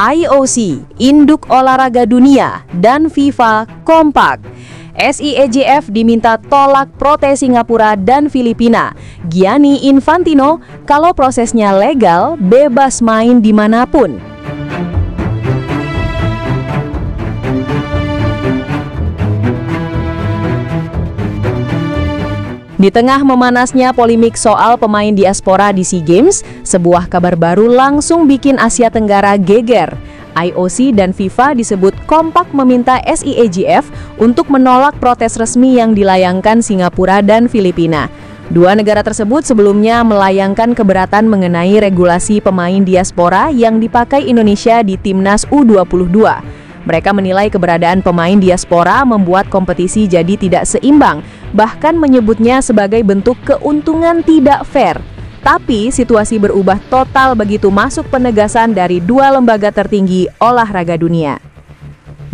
IOC, Induk Olahraga Dunia, dan FIFA kompak. SIEJF diminta tolak protes Singapura dan Filipina. Gianni Infantino, kalau prosesnya legal, bebas main dimanapun. Di tengah memanasnya polemik soal pemain diaspora di SEA Games, sebuah kabar baru langsung bikin Asia Tenggara geger. IOC dan FIFA disebut kompak meminta SIEJF untuk menolak protes resmi yang dilayangkan Singapura dan Filipina. Dua negara tersebut sebelumnya melayangkan keberatan mengenai regulasi pemain diaspora yang dipakai Indonesia di Timnas U22. Mereka menilai keberadaan pemain diaspora membuat kompetisi jadi tidak seimbang, bahkan menyebutnya sebagai bentuk keuntungan tidak fair. Tapi situasi berubah total begitu masuk penegasan dari dua lembaga tertinggi olahraga dunia.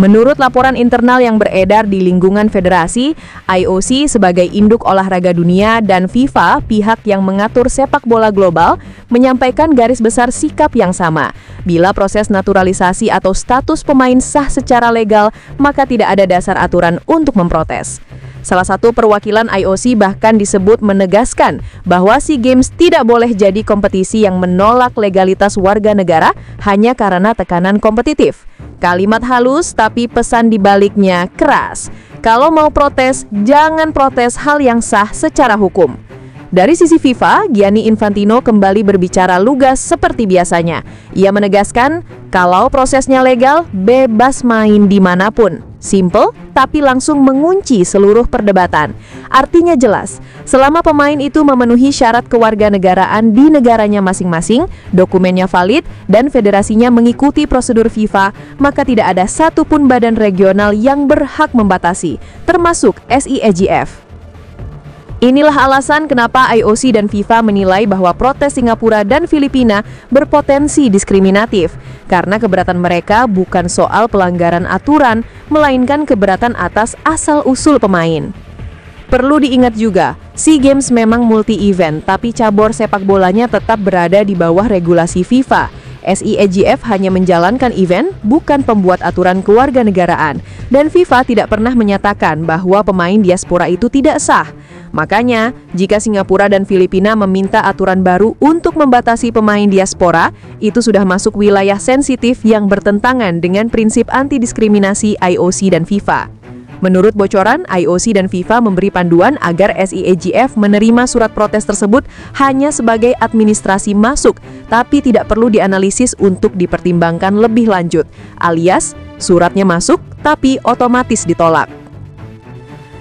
Menurut laporan internal yang beredar di lingkungan federasi, IOC sebagai induk olahraga dunia dan FIFA, pihak yang mengatur sepak bola global, menyampaikan garis besar sikap yang sama. Bila proses naturalisasi atau status pemain sah secara legal, maka tidak ada dasar aturan untuk memprotes. Salah satu perwakilan IOC bahkan disebut menegaskan bahwa SEA Games tidak boleh jadi kompetisi yang menolak legalitas warga negara hanya karena tekanan kompetitif. Kalimat halus tapi pesan di baliknya keras. Kalau mau protes, jangan protes hal yang sah secara hukum. Dari sisi FIFA, Gianni Infantino kembali berbicara lugas seperti biasanya. Ia menegaskan, kalau prosesnya legal, bebas main dimanapun. Simple, tapi langsung mengunci seluruh perdebatan. Artinya jelas, selama pemain itu memenuhi syarat kewarganegaraan di negaranya masing-masing, dokumennya valid, dan federasinya mengikuti prosedur FIFA, maka tidak ada satupun badan regional yang berhak membatasi, termasuk SIEJF. Inilah alasan kenapa IOC dan FIFA menilai bahwa protes Singapura dan Filipina berpotensi diskriminatif, karena keberatan mereka bukan soal pelanggaran aturan, melainkan keberatan atas asal-usul pemain. Perlu diingat juga, SEA Games memang multi-event, tapi cabur sepak bolanya tetap berada di bawah regulasi FIFA. SIEJF hanya menjalankan event, bukan pembuat aturan kewarganegaraan, dan FIFA tidak pernah menyatakan bahwa pemain diaspora itu tidak sah. Makanya, jika Singapura dan Filipina meminta aturan baru untuk membatasi pemain diaspora, itu sudah masuk wilayah sensitif yang bertentangan dengan prinsip anti-diskriminasi IOC dan FIFA. Menurut bocoran, IOC dan FIFA memberi panduan agar SIEJF menerima surat protes tersebut hanya sebagai administrasi masuk, tapi tidak perlu dianalisis untuk dipertimbangkan lebih lanjut, alias suratnya masuk tapi otomatis ditolak.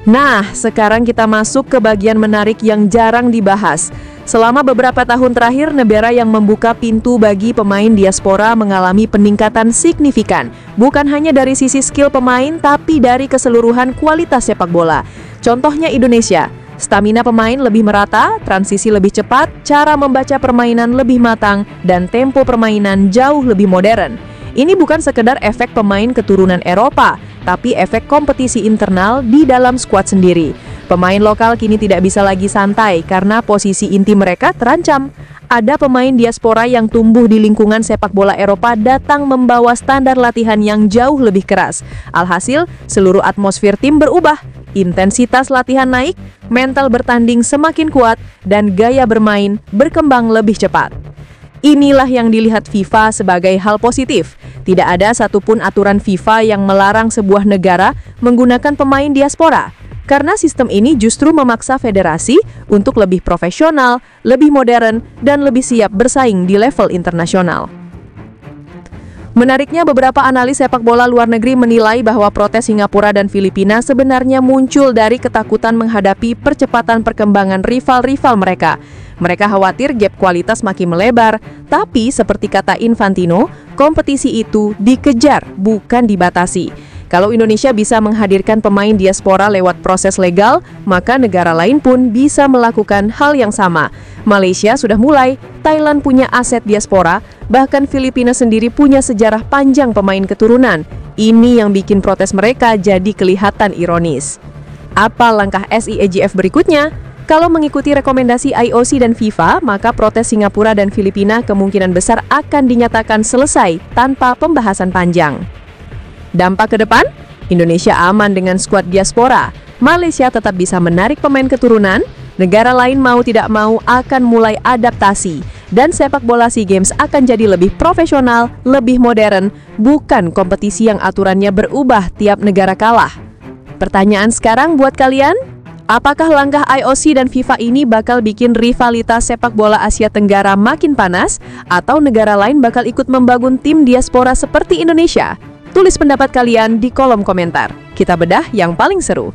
Nah, sekarang kita masuk ke bagian menarik yang jarang dibahas. Selama beberapa tahun terakhir, negara yang membuka pintu bagi pemain diaspora mengalami peningkatan signifikan. Bukan hanya dari sisi skill pemain, tapi dari keseluruhan kualitas sepak bola. Contohnya Indonesia. Stamina pemain lebih merata, transisi lebih cepat, cara membaca permainan lebih matang, dan tempo permainan jauh lebih modern. Ini bukan sekedar efek pemain keturunan Eropa, tapi efek kompetisi internal di dalam skuad sendiri. Pemain lokal kini tidak bisa lagi santai karena posisi inti mereka terancam. Ada pemain diaspora yang tumbuh di lingkungan sepak bola Eropa datang membawa standar latihan yang jauh lebih keras. Alhasil, seluruh atmosfer tim berubah. Intensitas latihan naik, mental bertanding semakin kuat, dan gaya bermain berkembang lebih cepat. Inilah yang dilihat FIFA sebagai hal positif. Tidak ada satupun aturan FIFA yang melarang sebuah negara menggunakan pemain diaspora, karena sistem ini justru memaksa federasi untuk lebih profesional, lebih modern, dan lebih siap bersaing di level internasional. Menariknya, beberapa analis sepak bola luar negeri menilai bahwa protes Singapura dan Filipina sebenarnya muncul dari ketakutan menghadapi percepatan perkembangan rival-rival mereka. Mereka khawatir gap kualitas makin melebar, tapi seperti kata Infantino, kompetisi itu dikejar, bukan dibatasi. Kalau Indonesia bisa menghadirkan pemain diaspora lewat proses legal, maka negara lain pun bisa melakukan hal yang sama. Malaysia sudah mulai, Thailand punya aset diaspora, bahkan Filipina sendiri punya sejarah panjang pemain keturunan. Ini yang bikin protes mereka jadi kelihatan ironis. Apa langkah SIEJF berikutnya? Kalau mengikuti rekomendasi IOC dan FIFA, maka protes Singapura dan Filipina kemungkinan besar akan dinyatakan selesai tanpa pembahasan panjang. Dampak ke depan, Indonesia aman dengan skuad diaspora, Malaysia tetap bisa menarik pemain keturunan, negara lain mau tidak mau akan mulai adaptasi, dan sepak bola SEA Games akan jadi lebih profesional, lebih modern, bukan kompetisi yang aturannya berubah tiap negara kalah. Pertanyaan sekarang buat kalian, apakah langkah IOC dan FIFA ini bakal bikin rivalitas sepak bola Asia Tenggara makin panas, atau negara lain bakal ikut membangun tim diaspora seperti Indonesia? Tulis pendapat kalian di kolom komentar. Kita bedah yang paling seru.